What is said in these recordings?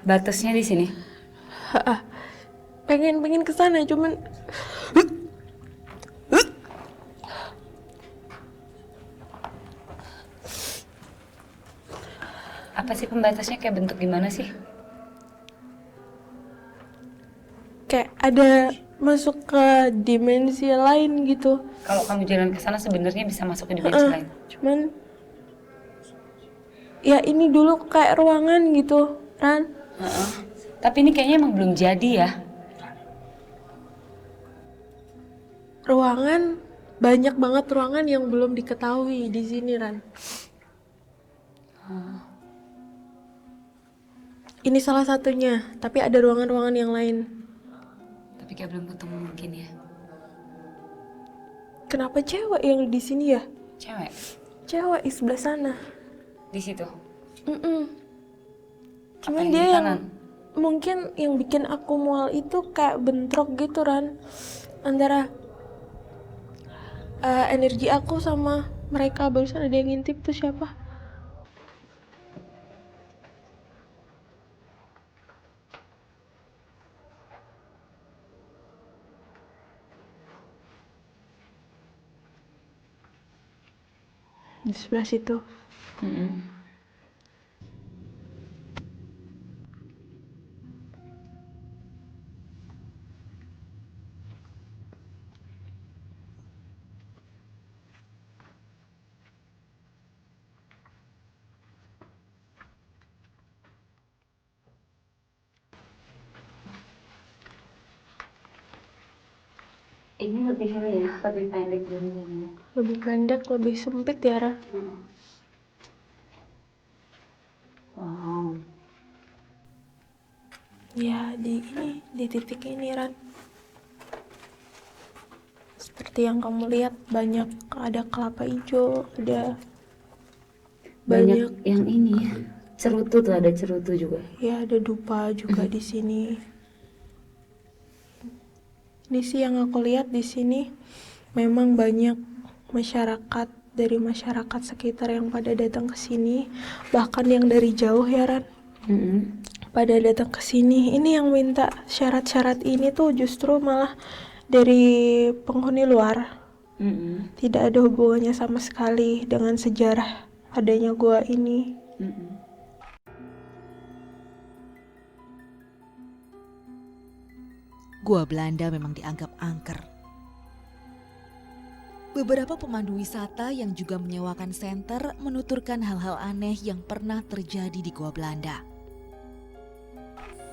Batasnya di sini. Pengen kesana cuman Apa sih pembatasnya, kayak bentuk gimana sih? kayak ada masuk ke dimensi lain gitu. Kalau kamu jalan ke sana sebenarnya bisa masuk ke dimensi lain. Cuman ya ini dulu kayak ruangan gitu, Ran. Heeh. Tapi ini kayaknya emang belum jadi ya. Ruangan banyak banget ruangan yang belum diketahui di sini, Ran. Ini salah satunya, tapi ada ruangan-ruangan yang lain. Tapi kayak belum ketemu mungkin ya. Kenapa cewek yang di sini ya? Cewek Cewek di sebelah sana. di situ. Cuman yang dia di yang kanan? mungkin yang bikin aku mual itu kayak bentrok gitu, Ran. Antara energi aku sama mereka. Barusan ada yang ngintip tuh siapa? Di sebelah situ. Ini lebih ini ya, lebih pendek dari ini. Lebih pendek, lebih sempit ya, Ran. Wow. Ya, di titik ini, Ran. Seperti yang kamu lihat, banyak ada kelapa hijau, ada Banyak banyak yang ini ya. Cerutu tuh, ada cerutu juga. ya ada dupa juga di sini. Ini sih yang aku lihat di sini memang banyak masyarakat dari masyarakat sekitar yang pada datang ke sini, bahkan yang dari jauh ya, Ran. Pada datang ke sini. Ini yang minta syarat-syarat ini tuh justru malah dari penghuni luar. Tidak ada hubungannya sama sekali dengan sejarah adanya gua ini. Gua Belanda memang dianggap angker. Beberapa pemandu wisata yang juga menyewakan senter menuturkan hal-hal aneh yang pernah terjadi di Gua Belanda.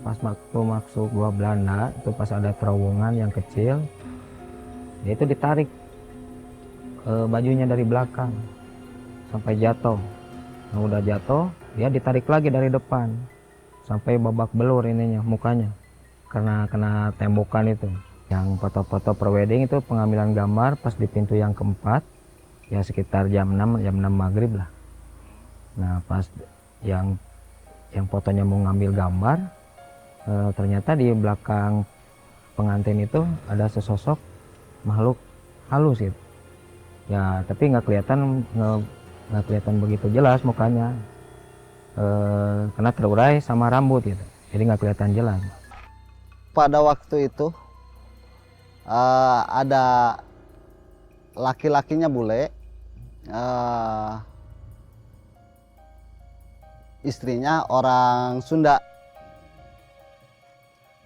Pas waktu masuk gua Belanda itu pas ada terowongan yang kecil, dia itu ditarik bajunya dari belakang sampai jatuh. Nah udah jatuh dia ditarik lagi dari depan sampai babak belur ininya mukanya karena kena tembokan itu. Yang foto-foto prewedding itu pengambilan gambar pas di pintu yang keempat ya sekitar jam 6 maghrib lah. Nah pas yang fotonya mau ngambil gambar ternyata di belakang pengantin itu ada sesosok makhluk halus gitu. Ya tapi nggak kelihatan begitu jelas mukanya karena terurai sama rambut gitu. Jadi nggak kelihatan jelas. Pada waktu itu ada laki-lakinya bule, istrinya orang Sunda,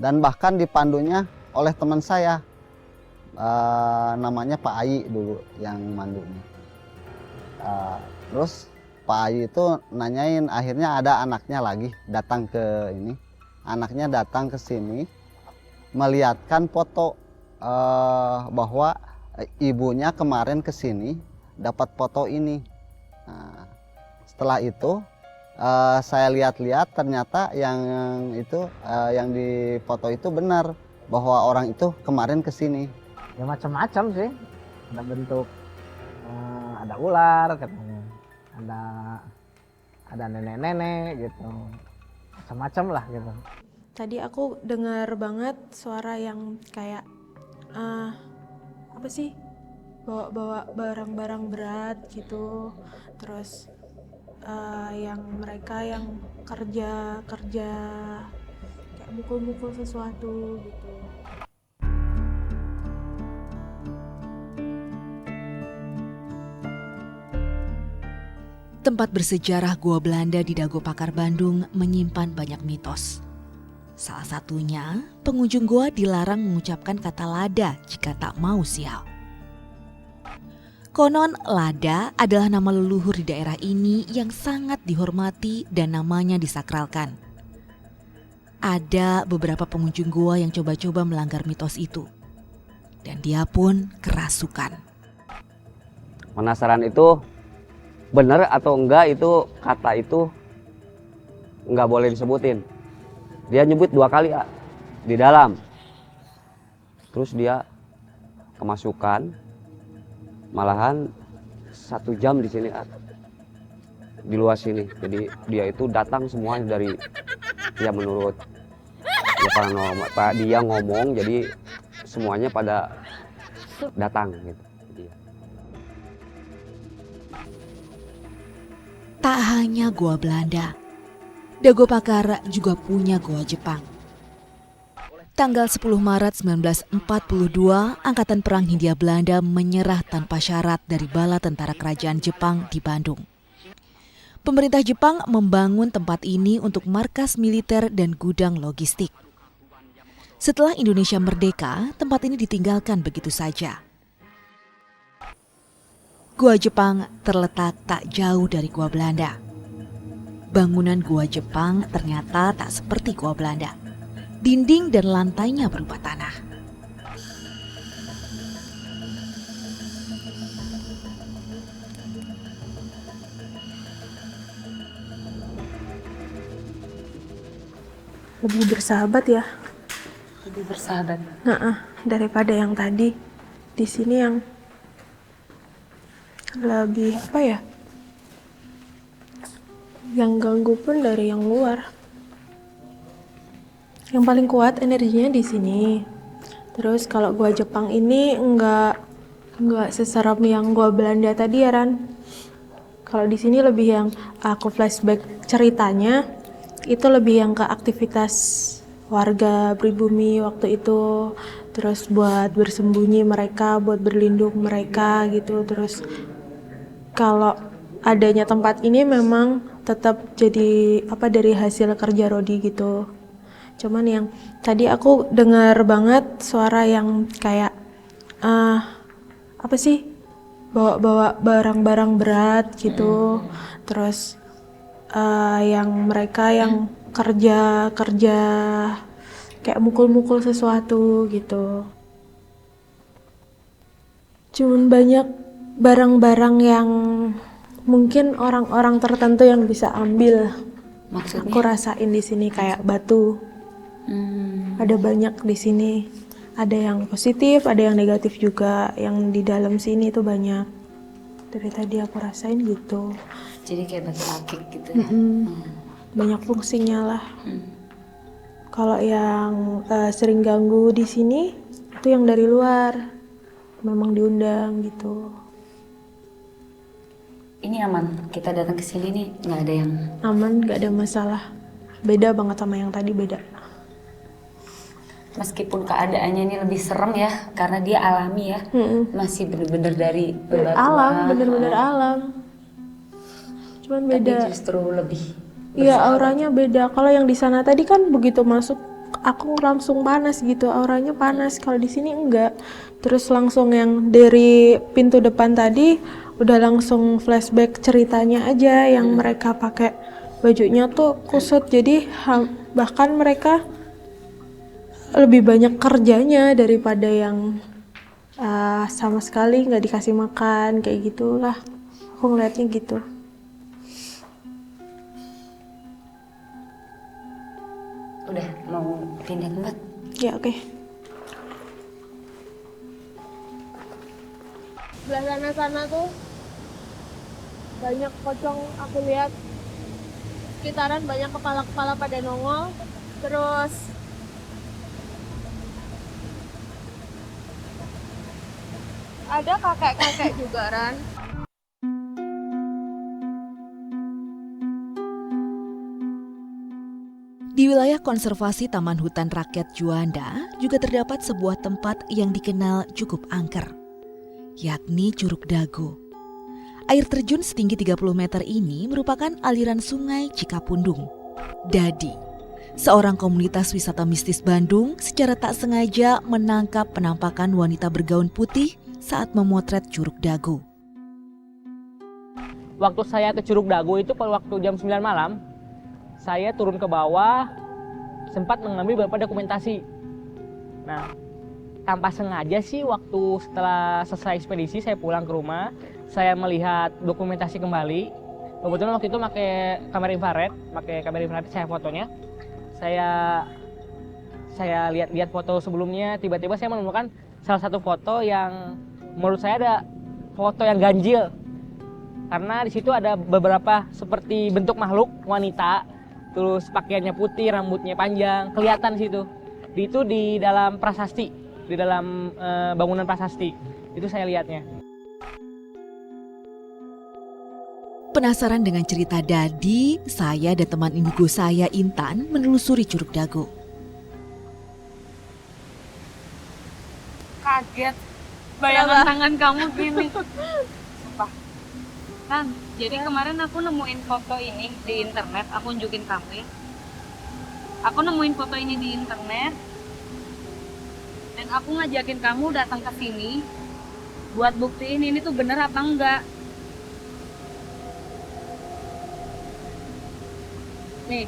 dan bahkan dipandunya oleh teman saya, namanya Pak Ayi dulu yang mandunya. Terus Pak Ayi itu nanyain, akhirnya ada anaknya lagi datang ke ini, anaknya datang ke sini melihatkan foto bahwa ibunya kemarin ke sini dapat foto ini. Nah, setelah itu saya lihat-lihat ternyata yang itu yang di foto itu benar bahwa orang itu kemarin ke sini. Ya macam-macam sih. Ada bentuk ada ular katanya. Ada nenek-nenek gitu. Macam-macam lah gitu. Tadi aku dengar banget suara yang kayak apa sih? Bawa-bawa barang-barang berat gitu. Terus yang mereka yang kerja kayak mukul-mukul sesuatu gitu. Tempat bersejarah Gua Belanda di Dago Pakar Bandung menyimpan banyak mitos. Salah satunya, pengunjung gua dilarang mengucapkan kata lada jika tak mau sial. Konon lada adalah nama leluhur di daerah ini yang sangat dihormati dan namanya disakralkan. Ada beberapa pengunjung gua yang coba-coba melanggar mitos itu. Dan dia pun kerasukan. Penasaran itu benar atau enggak, itu kata itu enggak boleh disebutin. Dia nyebut 2 kali di dalam. Terus dia kemasukan. Malahan 1 jam di sini, di luar sini. Jadi dia itu datang semuanya dari, ya menurut ya paranormal, dia ngomong, jadi semuanya pada datang gitu. Tak hanya gua Belanda, Dago Pakar juga punya gua Jepang. Tanggal 10 Maret 1942, Angkatan Perang Hindia Belanda menyerah tanpa syarat dari bala tentara kerajaan Jepang di Bandung. Pemerintah Jepang membangun tempat ini untuk markas militer dan gudang logistik. Setelah Indonesia merdeka, tempat ini ditinggalkan begitu saja. Gua Jepang terletak tak jauh dari Gua Belanda. Bangunan Gua Jepang ternyata tak seperti Gua Belanda. Dinding dan lantainya berupa tanah. Lebih bersahabat ya. Lebih bersahabat. Daripada yang tadi. Di sini yang lebih apa ya? Yang ganggu pun dari yang luar. Yang paling kuat energinya di sini. Terus kalau gua Jepang ini enggak seserem yang gua Belanda tadi ya Ran. Kalau di sini lebih yang aku flashback ceritanya, itu lebih yang ke aktivitas warga pribumi waktu itu. Terus buat bersembunyi mereka, buat berlindung mereka gitu. Terus kalau adanya tempat ini memang tetap jadi dari hasil kerja Rodi gitu. Cuman yang tadi aku dengar banget suara yang kayak bawa barang-barang berat gitu. Terus yang mereka yang kerja kayak mukul-mukul sesuatu gitu. Cuman banyak barang-barang yang mungkin orang-orang tertentu yang bisa ambil. Maksudnya? Aku rasain di sini kayak batu. Ada banyak di sini. Ada yang positif, ada yang negatif juga. Yang di dalam sini tuh banyak. Dari tadi aku rasain gitu. Jadi kayak batu akik gitu ya. Banyak fungsinya lah. Kalau yang sering ganggu di sini itu yang dari luar. Memang diundang gitu. Ini aman. Kita datang ke sini nih nggak ada yang Aman, nggak ada masalah. Beda banget sama yang tadi, beda. meskipun keadaannya ini lebih serem ya karena dia alami ya. Masih bener-bener dari bebatuan. Alam, bener-bener alam. Cuman beda. Tapi justru lebih. Iya, auranya beda. Kalau yang di sana tadi kan begitu masuk aku langsung panas gitu, auranya panas. Kalau di sini enggak. Terus langsung yang dari pintu depan tadi udah langsung flashback ceritanya aja yang mereka pakai bajunya tuh kusut. Jadi bahkan mereka lebih banyak kerjanya daripada yang sama sekali nggak dikasih makan kayak gitulah. Aku ngeliatnya gitu. Udah mau pindah tempat? Ya oke. Sebelah sana tuh banyak pocong aku lihat. Sekitaran banyak kepala-kepala pada nongol. Terus ada kakek-kakek juga, Ran. Di wilayah konservasi Taman Hutan Rakyat Juanda juga terdapat sebuah tempat yang dikenal cukup angker, yakni Curug Dago. Air terjun setinggi 30 meter ini merupakan aliran sungai Cikapundung. Dadi, seorang komunitas wisata mistis Bandung, secara tak sengaja menangkap penampakan wanita bergaun putih saat memotret Curug Dago. Waktu saya ke Curug Dago itu pada waktu jam 9 malam, saya turun ke bawah, sempat mengambil beberapa dokumentasi. Nah, tanpa sengaja sih waktu setelah selesai ekspedisi saya pulang ke rumah, saya melihat dokumentasi kembali. Kebetulan waktu itu pakai kamera infrared, saya fotonya. Saya lihat foto sebelumnya, tiba-tiba saya menemukan salah satu foto yang menurut saya ada foto yang ganjil. Karena di situ ada beberapa seperti bentuk makhluk wanita, terus pakaiannya putih, rambutnya panjang, kelihatan di situ. Itu di dalam prasasti, di dalam bangunan prasasti. Itu saya lihatnya. Penasaran dengan cerita Dadi, saya dan teman indigo saya Intan menelusuri Curug Dago. Kaget. Bayangan tangan kamu gini. Sumpah. Kan, jadi kemarin aku nemuin foto ini di internet, aku unjukin kamu ya. Aku nemuin foto ini di internet, dan aku ngajakin kamu datang ke sini buat buktiin ini tuh bener apa enggak. Nih.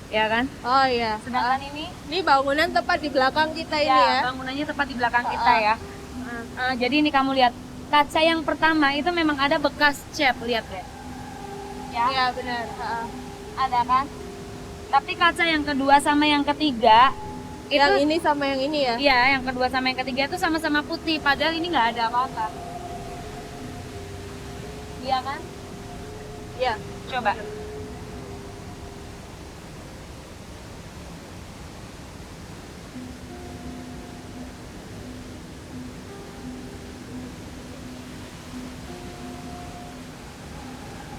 Ya kan? Oh iya. Sedangkan Ini bangunan tepat di belakang kita ini ya, ya. bangunannya tepat di belakang kita ya. Jadi ini kamu lihat, kaca yang pertama itu memang ada bekas cat, lihat ya. Iya benar. Ada kan? Tapi kaca yang kedua sama yang ketiga Yang itu, ini sama yang ini ya. iya, yang kedua sama yang ketiga itu sama-sama putih, padahal ini nggak ada apa-apa. Iya kan? Iya. Coba.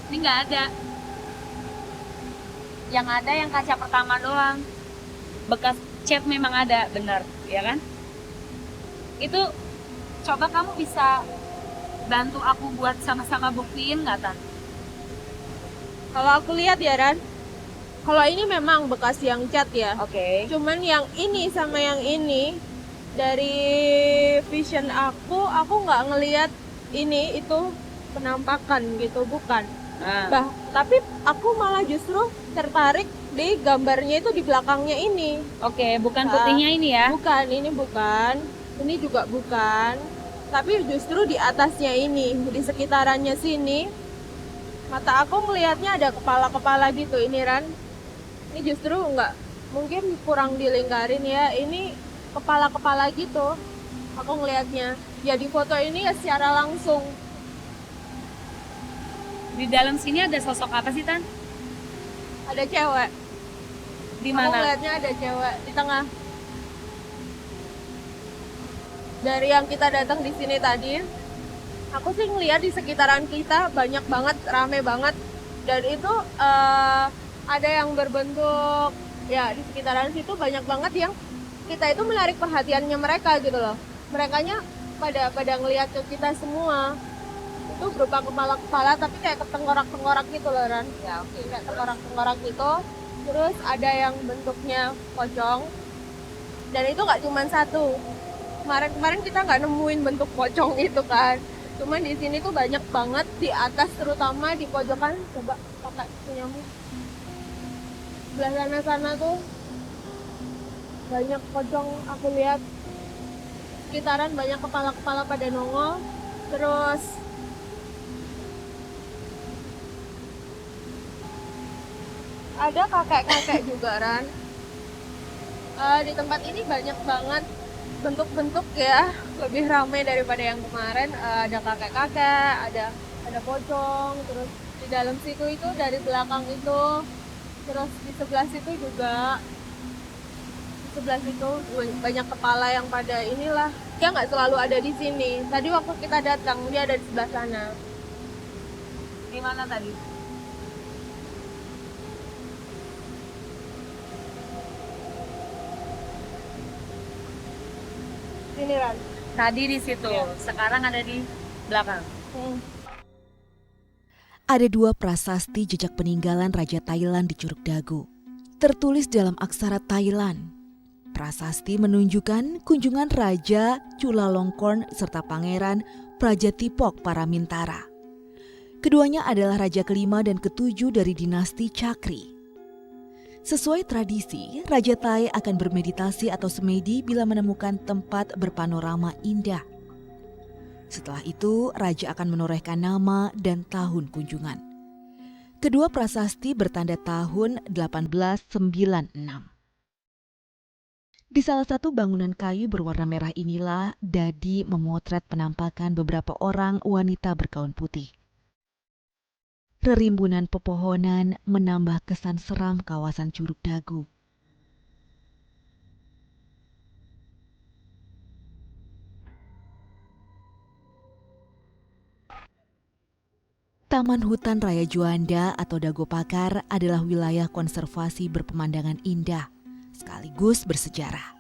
Ini nggak ada. Yang ada yang kaca pertama doang. Bekas cat memang ada, bener, ya kan? Itu coba kamu bisa bantu aku buat sama-sama buktiin nggak, Tan? Kalau aku lihat ya Ran, kalau ini memang bekas yang cat ya. Oke. Cuman yang ini sama yang ini dari vision aku nggak ngelihat ini itu penampakan gitu, bukan. Nah, Tapi aku malah justru tertarik di gambarnya itu di belakangnya ini. oke, bukan putihnya ini ya? Bukan, ini bukan. Ini juga bukan. Tapi justru di atasnya ini, di sekitarannya sini, mata aku melihatnya ada kepala-kepala gitu. Ini Ran, ini justru nggak, mungkin kurang dilingkarin ya. Ini kepala-kepala gitu. Aku ngelihatnya. Ya di foto ini ya secara langsung. Di dalam sini ada sosok apa sih, Tan? Ada cewek. Di Aku mana? ngeliatnya ada cewek di tengah. Dari yang kita datang di sini tadi, aku sih ngeliat di sekitaran kita banyak banget, rame banget. Dan itu ada yang berbentuk, ya di sekitaran situ banyak banget yang kita itu menarik perhatiannya mereka gitu loh. Merekanya pada ngeliat ke kita semua. Itu berupa kepala-kepala tapi kayak tengkorak-tengkorak gitu loh Ran. Ya oke, kayak tengkorak-tengkorak gitu. Terus ada yang bentuknya pocong. Dan itu nggak cuma satu. Kemarin kita nggak nemuin bentuk pocong itu kan. Cuman di sini tuh banyak banget di atas, terutama di pojokan. Coba pakai punyamu. Sebelah sana tuh banyak pocong aku lihat. Sekitaran banyak kepala-kepala pada nongol. Terus ada kakek-kakek juga Ran. Di tempat ini banyak banget bentuk-bentuk ya, lebih ramai daripada yang kemarin. Ada kakek-kakek, ada pocong, terus di dalam situ itu dari belakang itu, terus di sebelah situ juga, di sebelah situ banyak kepala yang pada inilah. Dia nggak selalu ada di sini. Tadi waktu kita datang dia ada di sebelah sana. Di mana tadi? Ini Ran. Tadi di situ. Sekarang ada di belakang. Ada 2 prasasti jejak peninggalan Raja Thailand di Curug Dago. Tertulis dalam aksara Thailand. Prasasti menunjukkan kunjungan Raja Chulalongkorn serta Pangeran Prajatipok Paramintara. Keduanya adalah raja kelima dan ketujuh dari dinasti Chakri. Sesuai tradisi, Raja Thai akan bermeditasi atau semedi bila menemukan tempat berpanorama indah. Setelah itu, raja akan menorehkan nama dan tahun kunjungan. Kedua prasasti bertanda tahun 1896. Di salah satu bangunan kayu berwarna merah inilah Dadi memotret penampakan beberapa orang wanita bergaun putih. Rerimbunan pepohonan menambah kesan seram kawasan Curug Dago. Taman Hutan Raya Juanda atau Dago Pakar adalah wilayah konservasi berpemandangan indah, sekaligus bersejarah.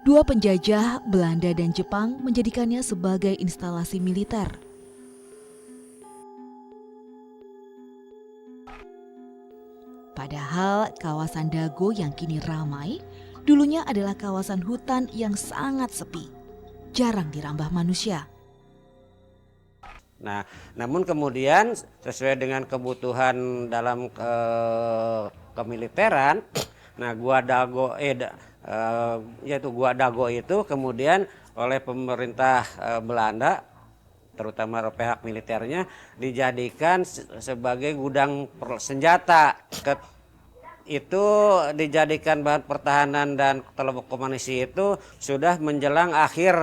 2 penjajah, Belanda dan Jepang, menjadikannya sebagai instalasi militer. Padahal kawasan Dago yang kini ramai, dulunya adalah kawasan hutan yang sangat sepi, jarang dirambah manusia. Nah, namun kemudian sesuai dengan kebutuhan dalam kemiliteran, nah yaitu Gua Dago itu kemudian oleh pemerintah Belanda, terutama pihak militernya, dijadikan sebagai gudang senjata. Itu dijadikan bahan pertahanan dan telekomunikasi itu sudah menjelang akhir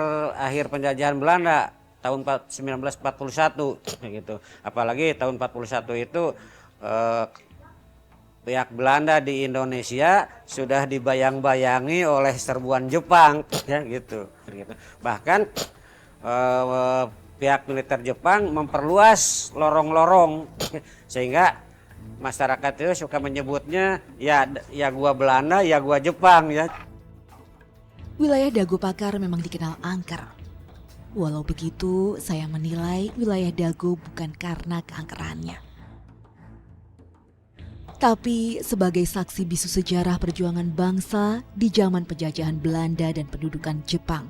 penjajahan Belanda tahun 1941 gitu. Apalagi tahun 41 itu pihak Belanda di Indonesia sudah dibayang-bayangi oleh serbuan Jepang ya gitu. Bahkan pihak militer Jepang memperluas lorong-lorong sehingga masyarakat itu suka menyebutnya ya gua Belanda, ya gua Jepang ya. Wilayah Dago Pakar memang dikenal angker. Walau begitu, saya menilai wilayah Dago bukan karena keangkerannya, tapi sebagai saksi bisu sejarah perjuangan bangsa di zaman penjajahan Belanda dan pendudukan Jepang.